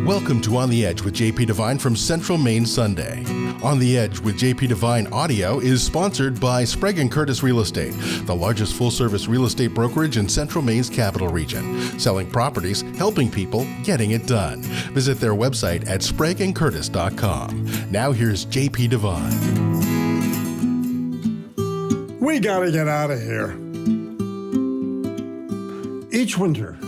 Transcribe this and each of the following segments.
Welcome to On the Edge with JP Devine from Central Maine Sunday. On the Edge with JP Devine Audio is sponsored by Sprague & Curtis Real Estate, the largest full-service real estate brokerage in Central Maine's capital region, selling properties, helping people, getting it done. Visit their website at spragueandcurtis.com. Now here's JP Devine. We gotta get out of here. Each winter,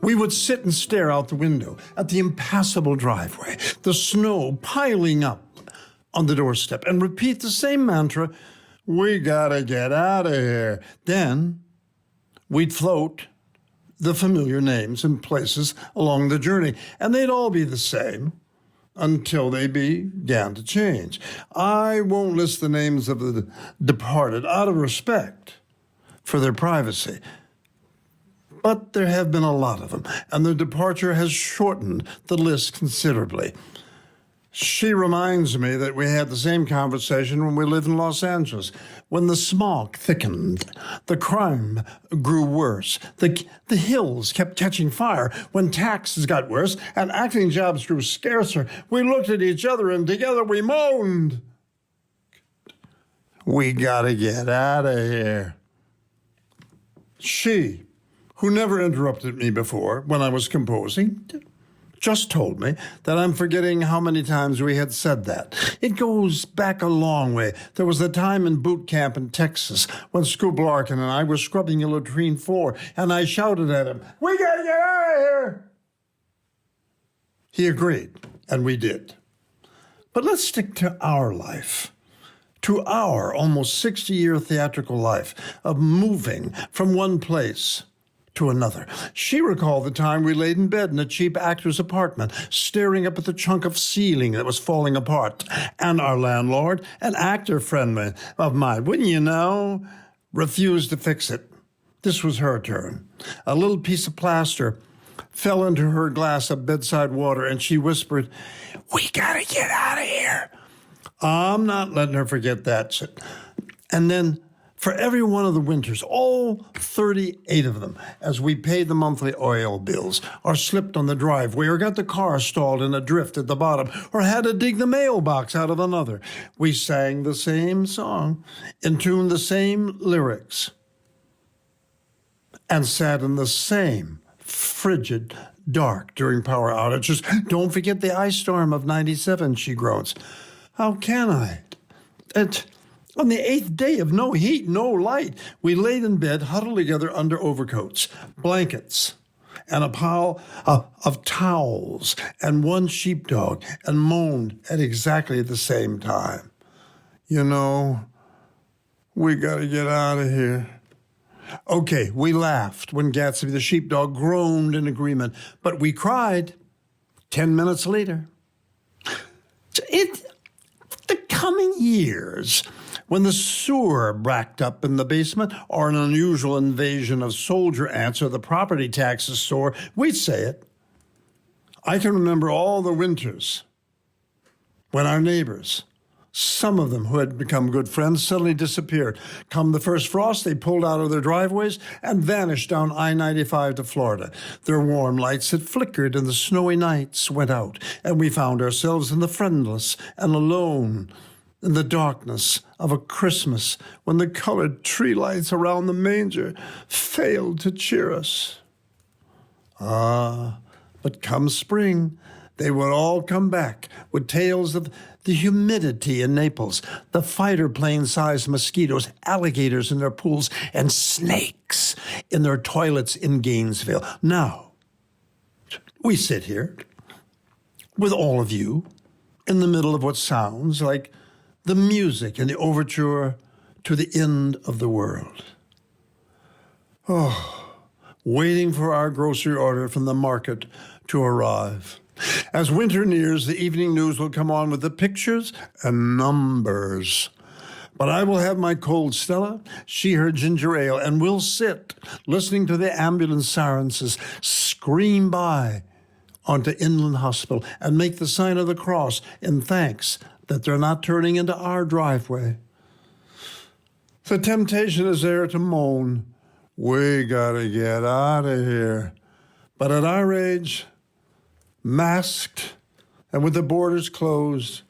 we would sit and stare out the window at the impassable driveway, the snow piling up on the doorstep, and repeat the same mantra, we gotta get out of here. Then we'd float the familiar names and places along the journey, and they'd all be the same until they began to change. I won't list the names of the departed out of respect for their privacy. But there have been a lot of them, and their departure has shortened the list considerably. She reminds me that we had the same conversation when we lived in Los Angeles, when the smog thickened, the crime grew worse, the hills kept catching fire, when taxes got worse and acting jobs grew scarcer. We looked at each other and together we moaned. We gotta get out of here. She, who never interrupted me before when I was composing, just told me that I'm forgetting how many times we had said that. It goes back a long way. There was a time in boot camp in Texas when Scoop Larkin and I were scrubbing a latrine floor, and I shouted at him, we gotta get out of here! He agreed, and we did. But let's stick to our life. To our almost 60-year theatrical life of moving from one place to another. She recalled the time we laid in bed in a cheap actor's apartment, staring up at the chunk of ceiling that was falling apart. And our landlord, an actor friend of mine, wouldn't you know, refused to fix it. This was her turn. A little piece of plaster fell into her glass of bedside water, and she whispered, we gotta get out of here. I'm not letting her forget that. And then, for every one of the winters, all 38 of them, as we paid the monthly oil bills, or slipped on the driveway, or got the car stalled in a drift at the bottom, or had to dig the mailbox out of another, we sang the same song, intoned the same lyrics, and sat in the same frigid dark during power outages. Don't forget the ice storm of 97, she groans. How can I? On the 8th day of no heat, no light, we laid in bed, huddled together under overcoats, blankets, and a pile of towels, and one sheepdog, and moaned at exactly the same time. You know, we gotta get out of here. Okay, we laughed when Gatsby the sheepdog groaned in agreement, but we cried 10 minutes later. The coming years, when the sewer bracked up in the basement, or an unusual invasion of soldier ants or the property taxes soar, we'd say it. I can remember all the winters when our neighbors, some of them who had become good friends, suddenly disappeared. Come the first frost, they pulled out of their driveways and vanished down I-95 to Florida. Their warm lights had flickered and the snowy nights went out, and we found ourselves in the friendless and alone in the darkness of a Christmas when the colored tree lights around the manger failed to cheer us. But come spring, they would all come back with tales of the humidity in Naples, the fighter plane-sized mosquitoes, alligators in their pools, and snakes in their toilets in Gainesville. Now, we sit here with all of you in the middle of what sounds like the music in the overture to the end of the world. Waiting for our grocery order from the market to arrive. As winter nears, the evening news will come on with the pictures and numbers. But I will have my cold Stella, she her ginger ale, and we'll sit listening to the ambulance sirens scream by onto Inland Hospital and make the sign of the cross in thanks that they're not turning into our driveway. The temptation is there to moan, we gotta get out of here. But at our age, masked, and with the borders closed,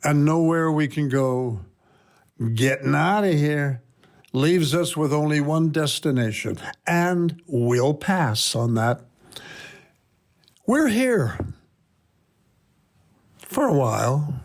and nowhere we can go, getting out of here leaves us with only one destination, and we'll pass on that. We're here for a while.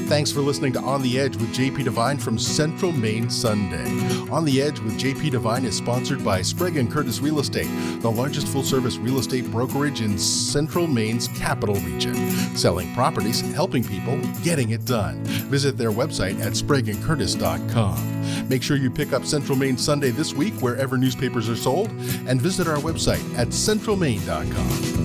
Thanks for listening to On the Edge with JP Devine from Central Maine Sunday. On the Edge with JP Devine is sponsored by Sprague & Curtis Real Estate, the largest full-service real estate brokerage in Central Maine's capital region. Selling properties, helping people, getting it done. Visit their website at spragueandcurtis.com. Make sure you pick up Central Maine Sunday this week wherever newspapers are sold, and visit our website at centralmaine.com.